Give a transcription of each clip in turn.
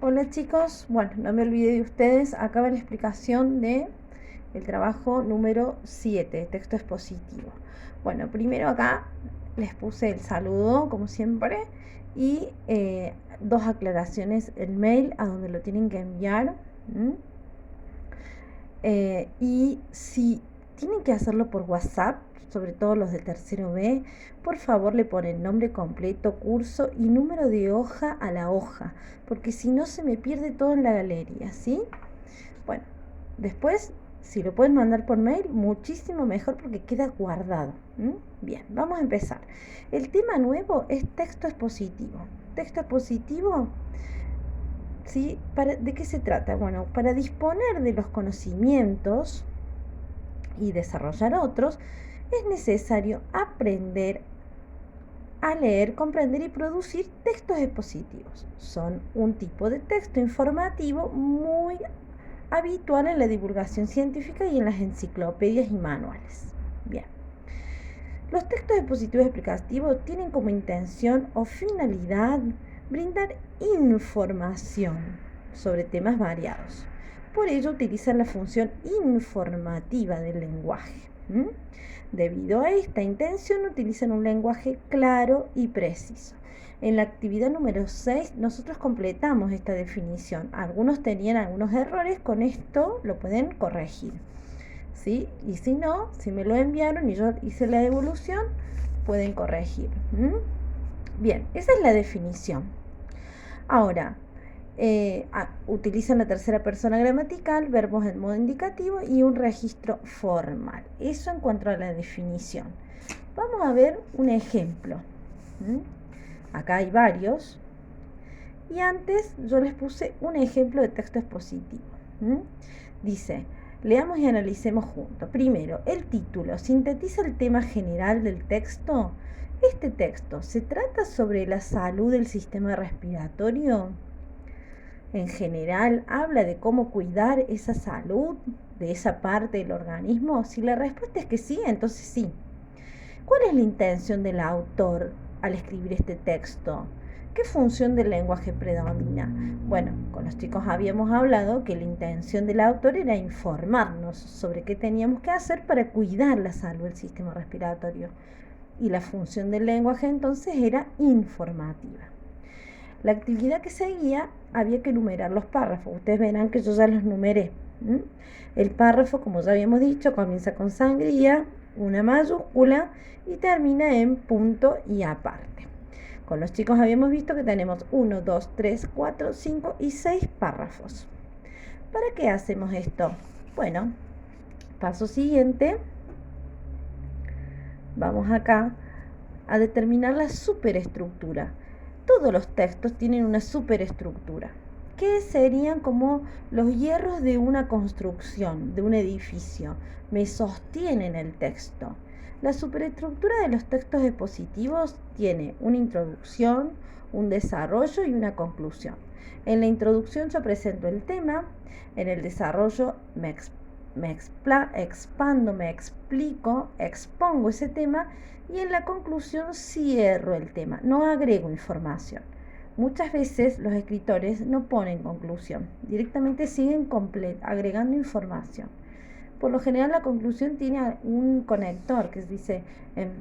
Hola chicos, bueno, no me olvidé de ustedes, acá va la explicación de el trabajo número 7, texto expositivo. Bueno, primero acá les puse el saludo, como siempre, y dos aclaraciones, el mail a donde lo tienen que enviar. Y si tienen que hacerlo por WhatsApp, sobre todo los de tercero B, por favor le ponen nombre completo, curso y número de hoja a la hoja, porque si no se me pierde todo en la galería, ¿sí? Bueno, después, si lo pueden mandar por mail, muchísimo mejor porque queda guardado. Bien, vamos a empezar. El tema nuevo es texto expositivo. Texto expositivo, ¿sí? ¿De qué se trata? Bueno, para disponer de los conocimientos y desarrollar otros, es necesario aprender a leer, comprender y producir textos expositivos. Son un tipo de texto informativo muy habitual en la divulgación científica y en las enciclopedias y manuales. Bien. Los textos expositivos explicativos tienen como intención o finalidad brindar información sobre temas variados. Por ello utilizan la función informativa del lenguaje. Debido a esta intención utilizan un lenguaje claro y preciso. En la actividad número 6 nosotros completamos esta definición. Algunos tenían algunos errores, con esto lo pueden corregir. ¿Sí? Y si no, si me lo enviaron y yo hice la devolución, pueden corregir. Bien, esa es la definición. Ahora, utilizan la tercera persona gramatical, verbos en modo indicativo y un registro formal. Eso en cuanto a la definición. Vamos a ver un ejemplo. Acá hay varios. Y antes yo les puse un ejemplo de texto expositivo. Dice, leamos y analicemos juntos. Primero, el título sintetiza el tema general del texto. Este texto se trata sobre la salud del sistema respiratorio. En general, habla de cómo cuidar esa salud de esa parte del organismo. Si la respuesta es que sí, entonces sí. ¿Cuál es la intención del autor al escribir este texto? ¿Qué función del lenguaje predomina? Bueno, con los chicos habíamos hablado que la intención del autor era informarnos sobre qué teníamos que hacer para cuidar la salud del sistema respiratorio. Y la función del lenguaje entonces era informativa. La actividad que seguía había que numerar los párrafos. Ustedes verán que yo ya los numeré. El párrafo, como ya habíamos dicho, comienza con sangría, una mayúscula y termina en punto y aparte. Con los chicos habíamos visto que tenemos 1, 2, 3, 4, 5 y 6 párrafos. ¿Para qué hacemos esto? Bueno, paso siguiente, vamos acá a determinar la superestructura. Todos los textos tienen una superestructura, que serían como los hierros de una construcción, de un edificio, me sostienen el texto. La superestructura de los textos expositivos tiene una introducción, un desarrollo y una conclusión. En la introducción yo presento el tema, en el desarrollo me expando, me explico, expongo ese tema y en la conclusión cierro el tema, no agrego información. Muchas veces los escritores no ponen conclusión, directamente siguen agregando información. Por lo general la conclusión tiene un conector que dice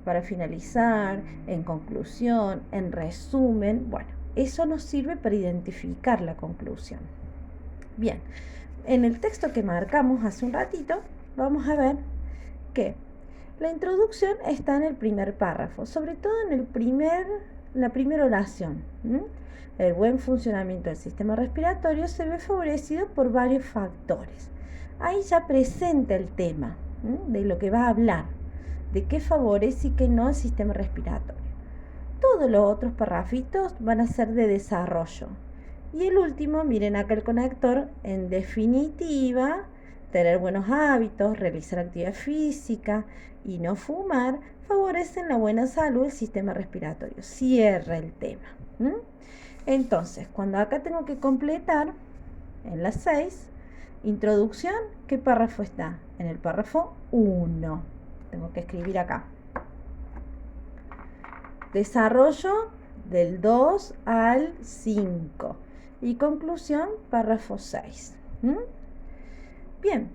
para finalizar, en conclusión, en resumen. Bueno, eso nos sirve para identificar la conclusión. Bien, en el texto que marcamos hace un ratito, vamos a ver que la introducción está en el primer párrafo, sobre todo en la primera oración. El buen funcionamiento del sistema respiratorio se ve favorecido por varios factores. Ahí ya presenta el tema de lo que va a hablar, de qué favorece y qué no el sistema respiratorio. Todos los otros parrafitos van a ser de desarrollo. Y el último, miren acá el conector, en definitiva, tener buenos hábitos, realizar actividad física y no fumar favorecen la buena salud del sistema respiratorio. Cierra el tema. Entonces, cuando acá tengo que completar, en la 6, introducción, ¿qué párrafo está? En el párrafo 1. Tengo que escribir acá. Desarrollo del 2 al 5. Y conclusión, párrafo 6. Bien,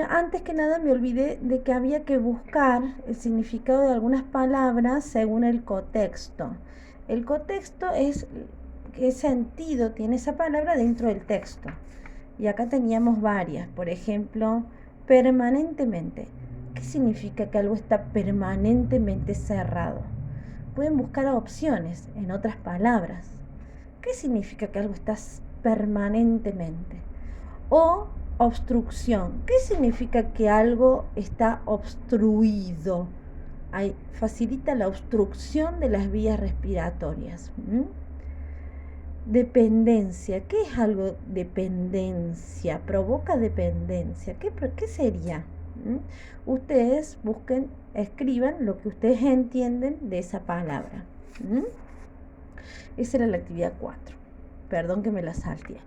antes que nada me olvidé de que había que buscar el significado de algunas palabras según el contexto. El contexto es qué sentido tiene esa palabra dentro del texto. Y acá teníamos varias, por ejemplo, permanentemente. ¿Qué significa que algo está permanentemente cerrado? Pueden buscar opciones en otras palabras. ¿Qué significa que algo está permanentemente? O obstrucción. ¿Qué significa que algo está obstruido? Facilita la obstrucción de las vías respiratorias. Dependencia. ¿Qué es algo dependencia? Provoca dependencia. ¿Qué sería? Ustedes busquen, escriban lo que ustedes entienden de esa palabra. Esa era la actividad 4. Perdón que me la salté.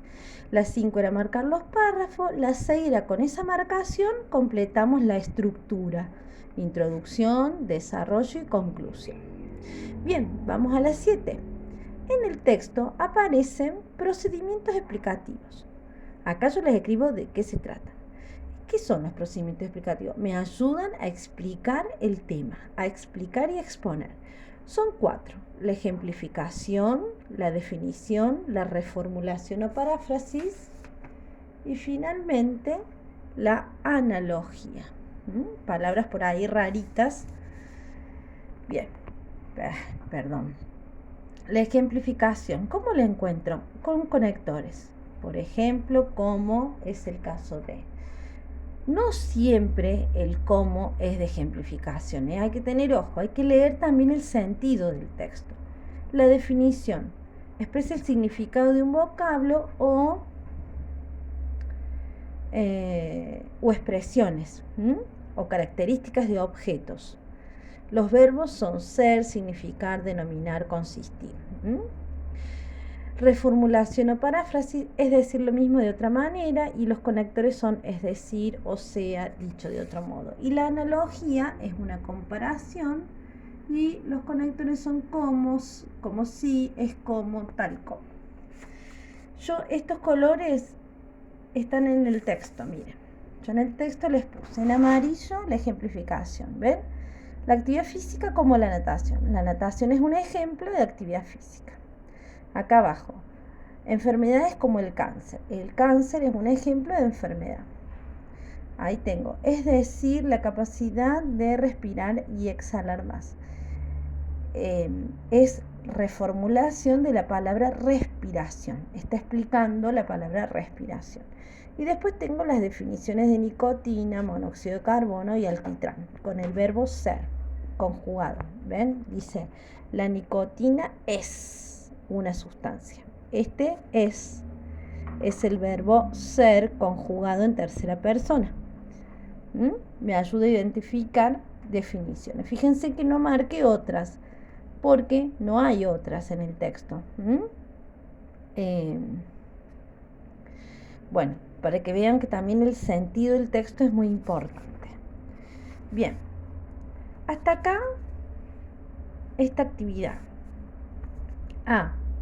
La 5 era marcar los párrafos. La 6 era con esa marcación completamos la estructura. Introducción, desarrollo y conclusión. Bien, vamos a la 7. En el texto aparecen procedimientos explicativos. Acá yo les escribo de qué se trata. ¿Qué son los procedimientos explicativos? Me ayudan a explicar el tema, a explicar y exponer. Son 4. La ejemplificación, la definición, la reformulación o paráfrasis y finalmente la analogía. Palabras por ahí raritas. Bien, perdón. La ejemplificación, ¿cómo la encuentro? Con conectores. Por ejemplo, como es el caso de. No siempre el cómo es de ejemplificación, hay que tener ojo, hay que leer también el sentido del texto. La definición expresa el significado de un vocablo o expresiones o características de objetos. Los verbos son ser, significar, denominar, consistir. Reformulación o paráfrasis es decir lo mismo de otra manera y los conectores son es decir o sea dicho de otro modo. Y la analogía es una comparación y los conectores son como si, es como, tal como. Estos colores están en el texto, miren. Yo en el texto les puse en amarillo la ejemplificación, ¿ven? La actividad física como la natación. La natación es un ejemplo de actividad física. Acá abajo, enfermedades como el cáncer. El cáncer es un ejemplo de enfermedad. Ahí tengo, es decir, la capacidad de respirar y exhalar más. Es reformulación de la palabra respiración. Está explicando la palabra respiración. Y después tengo las definiciones de nicotina, monóxido de carbono y alquitrán, con el verbo ser, conjugado. ¿Ven? Dice, la nicotina es una sustancia. Este es el verbo ser conjugado en tercera persona. Me ayuda a identificar definiciones. Fíjense que no marque otras, porque no hay otras en el texto. Bueno, para que vean que también el sentido del texto es muy importante. Bien, hasta acá esta actividad.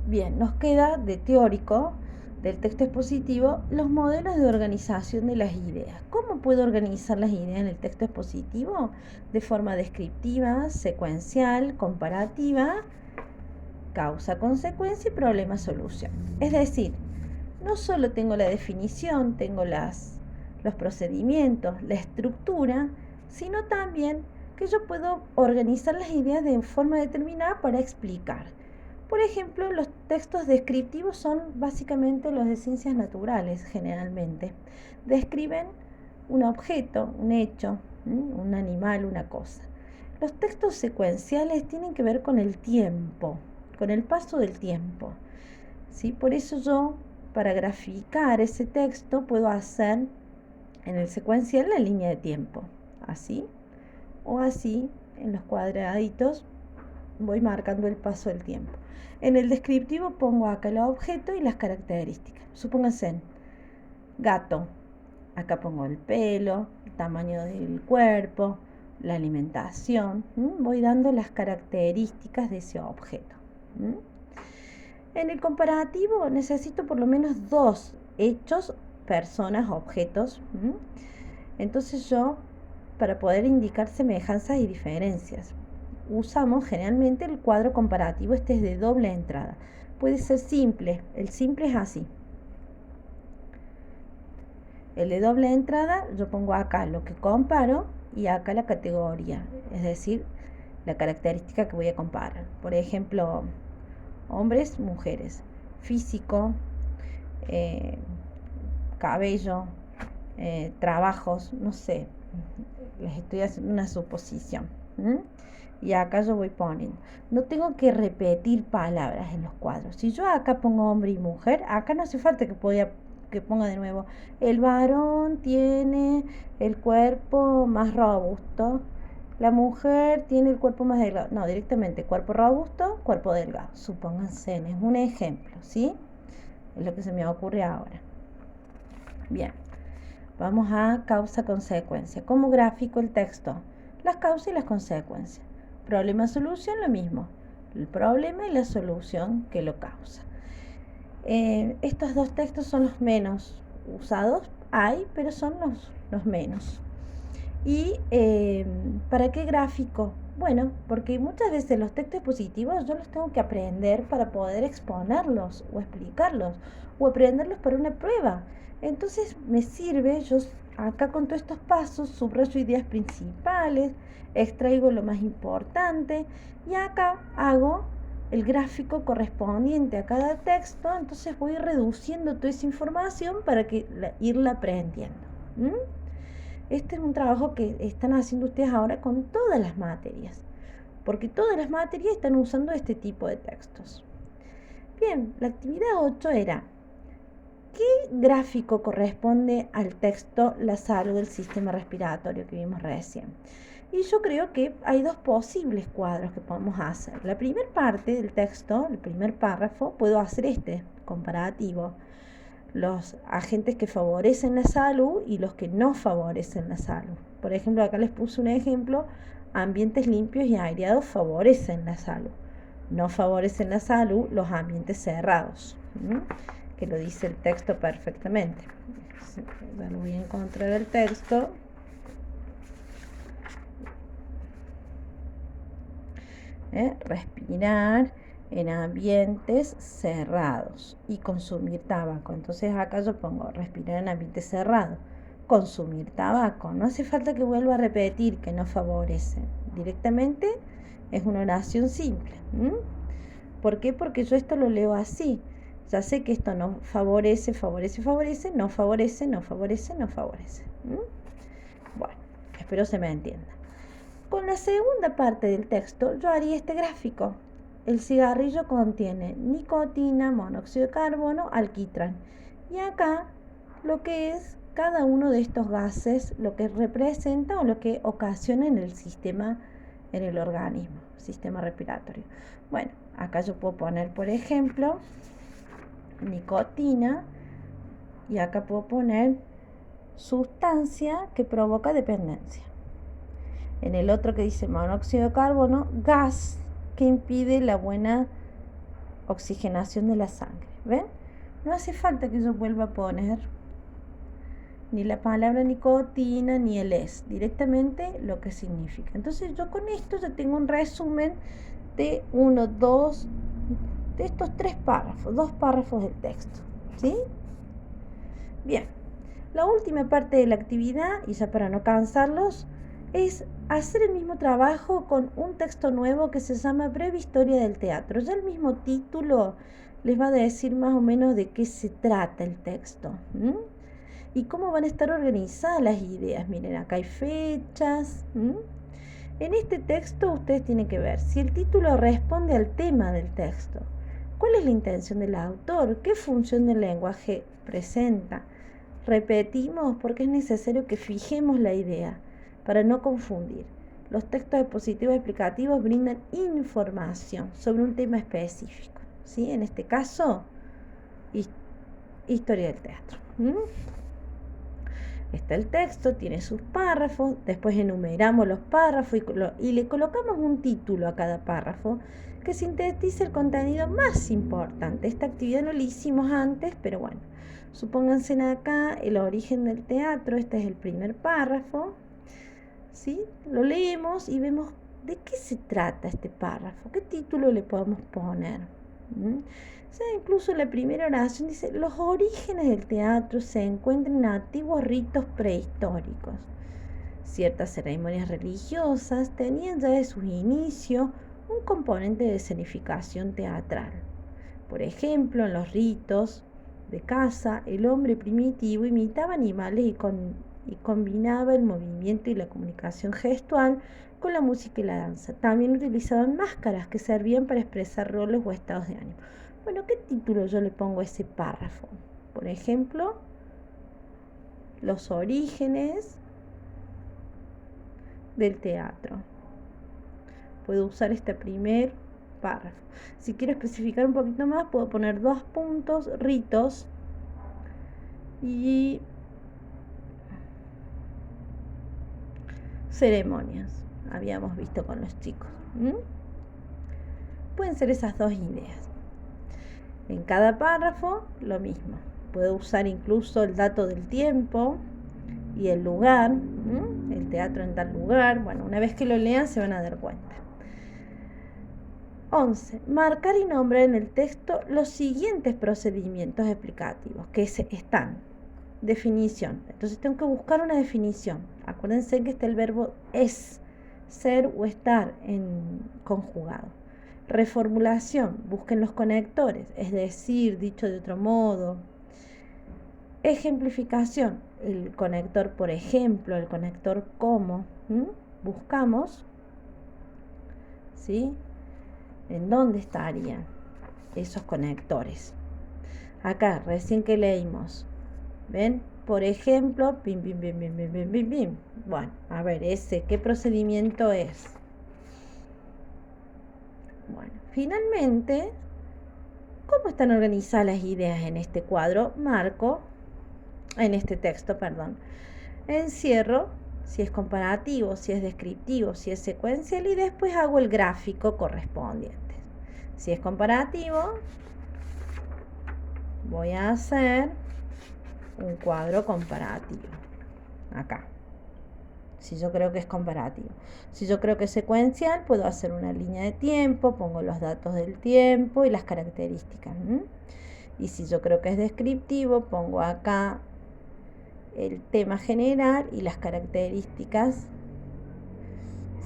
Bien, nos queda de teórico del texto expositivo los modelos de organización de las ideas. ¿Cómo puedo organizar las ideas en el texto expositivo? De forma descriptiva, secuencial, comparativa, causa-consecuencia y problema-solución. Es decir, no solo tengo la definición, tengo los procedimientos, la estructura, sino también que yo puedo organizar las ideas de forma determinada para explicar. Por ejemplo, los textos descriptivos son básicamente los de ciencias naturales, generalmente. Describen un objeto, un hecho, un animal, una cosa. Los textos secuenciales tienen que ver con el tiempo, con el paso del tiempo. ¿Sí? Por eso yo, para graficar ese texto, puedo hacer en el secuencial la línea de tiempo. Así o así, en los cuadraditos, voy marcando el paso del tiempo. En el descriptivo pongo acá el objeto y las características. Supónganse, gato. Acá pongo el pelo, el tamaño del cuerpo, la alimentación. Voy dando las características de ese objeto. En el comparativo necesito por lo menos dos hechos, personas, objetos. Entonces yo, para poder indicar semejanzas y diferencias, usamos generalmente el cuadro comparativo. Este es de doble entrada. Puede ser simple. El simple es así. El de doble entrada, yo pongo acá lo que comparo y acá la categoría, es decir, la característica que voy a comparar. Por ejemplo, hombres, mujeres, físico, eh, cabello, trabajos, no sé, les estoy haciendo una suposición. Y acá yo voy poniendo. No tengo que repetir palabras en los cuadros. Si yo acá pongo hombre y mujer, acá no hace falta que ponga de nuevo. El varón tiene el cuerpo más robusto. La mujer tiene el cuerpo más delgado. No, directamente cuerpo robusto, cuerpo delgado. Supónganse, es un ejemplo, ¿sí? Es lo que se me ocurre ahora. Bien, vamos a causa-consecuencia. ¿Cómo grafico el texto? Las causas y las consecuencias. Problema-solución, lo mismo. El problema y la solución que lo causa. Estos dos textos son los menos usados. Hay, pero son los menos. ¿Y para qué gráfico? Bueno, porque muchas veces los textos positivos yo los tengo que aprender para poder exponerlos o explicarlos o aprenderlos para una prueba. Entonces me sirve, yo acá con todos estos pasos subrayo ideas principales, extraigo lo más importante y acá hago el gráfico correspondiente a cada texto. Entonces voy reduciendo toda esa información para irla aprendiendo. Este es un trabajo que están haciendo ustedes ahora con todas las materias, porque todas las materias están usando este tipo de textos. Bien, la actividad 8 era, ¿qué gráfico corresponde al texto La salud del sistema respiratorio que vimos recién? Y yo creo que hay dos posibles cuadros que podemos hacer. La primera parte del texto, el primer párrafo, puedo hacer este comparativo. Los agentes que favorecen la salud y los que no favorecen la salud. Por ejemplo, acá les puse un ejemplo: ambientes limpios y aireados favorecen la salud. No favorecen la salud los ambientes cerrados, que lo dice el texto perfectamente. Voy a encontrar el texto. Respirar en ambientes cerrados y consumir tabaco. Entonces acá yo pongo respirar en ambientes cerrados, consumir tabaco. No hace falta que vuelva a repetir que no favorece. Directamente es una oración simple. ¿Por qué? Porque yo esto lo leo así. Ya sé que esto no favorece, favorece, favorece, no favorece, no favorece, no favorece. Bueno, espero se me entienda. Con la segunda parte del texto yo haría este gráfico. El cigarrillo contiene nicotina, monóxido de carbono, alquitrán. Y acá lo que es cada uno de estos gases, lo que representa o lo que ocasiona en el sistema, en el organismo, sistema respiratorio. Bueno, acá yo puedo poner, por ejemplo, nicotina, y acá puedo poner sustancia que provoca dependencia. En el otro que dice monóxido de carbono, gas que impide la buena oxigenación de la sangre. ¿Ven? No hace falta que yo vuelva a poner ni la palabra nicotina ni el es, directamente lo que significa. Entonces yo con esto ya tengo un resumen de de estos tres párrafos, dos párrafos del texto. ¿Sí? Bien, la última parte de la actividad, y ya para no cansarlos, es hacer el mismo trabajo con un texto nuevo que se llama Breve Historia del Teatro. Ya el mismo título les va a decir más o menos de qué se trata el texto. Y cómo van a estar organizadas las ideas. Miren, acá hay fechas. En este texto ustedes tienen que ver si el título responde al tema del texto. ¿Cuál es la intención del autor? ¿Qué función del lenguaje presenta? Repetimos porque es necesario que fijemos la idea para no confundir. Los textos expositivos explicativos brindan información sobre un tema específico, ¿sí? En este caso, historia del teatro. Está el texto, tiene sus párrafos, después enumeramos los párrafos y le colocamos un título a cada párrafo que sintetice el contenido más importante. Esta actividad no la hicimos antes, pero bueno, supónganse acá el origen del teatro, este es el primer párrafo, ¿sí? Lo leemos y vemos de qué se trata este párrafo, qué título le podemos poner. O sea, incluso la primera oración dice, los orígenes del teatro se encuentran en antiguos ritos prehistóricos. Ciertas ceremonias religiosas tenían ya de sus inicios un componente de escenificación teatral. Por ejemplo, en los ritos de caza, el hombre primitivo imitaba animales y combinaba el movimiento y la comunicación gestual con la música y la danza. También utilizaban máscaras que servían para expresar roles o estados de ánimo. Bueno, ¿qué título yo le pongo a ese párrafo? Por ejemplo, los orígenes del teatro. Puedo usar este primer párrafo. Si quiero especificar un poquito más, puedo poner 2 puntos, ritos y ceremonias. Habíamos visto con los chicos. Pueden ser esas 2 ideas. En cada párrafo, lo mismo. Puedo usar incluso el dato del tiempo y el lugar, el teatro en tal lugar. Bueno, una vez que lo lean se van a dar cuenta. 11. Marcar y nombrar en el texto los siguientes procedimientos explicativos que están. Definición. Entonces tengo que buscar una definición. Acuérdense que está el verbo es, ser o estar en conjugado. Reformulación. Busquen los conectores, es decir, dicho de otro modo. Ejemplificación. El conector por ejemplo, el conector como. Buscamos, ¿sí? ¿En dónde estarían esos conectores? Acá, recién que leímos. ¿Ven? Por ejemplo, pim, pim, pim, pim, pim, pim, pim, pim. Bueno, a ver, ¿qué procedimiento es? Bueno, finalmente, ¿cómo están organizadas las ideas en este cuadro? Marco, en este texto, perdón. Encierro si es comparativo, si es descriptivo, si es secuencial y después hago el gráfico correspondiente. Si es comparativo, voy a hacer un cuadro comparativo. Acá. Si yo creo que es comparativo. Si yo creo que es secuencial, puedo hacer una línea de tiempo, pongo los datos del tiempo y las características. Y si yo creo que es descriptivo, pongo acá el tema general y las características.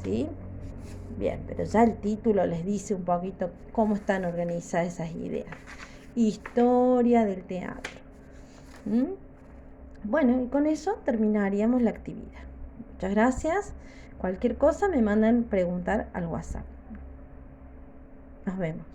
¿Sí? Bien, pero ya el título les dice un poquito cómo están organizadas esas ideas. Historia del teatro. Bueno, y con eso terminaríamos la actividad. Muchas gracias. Cualquier cosa me mandan preguntar al WhatsApp. Nos vemos.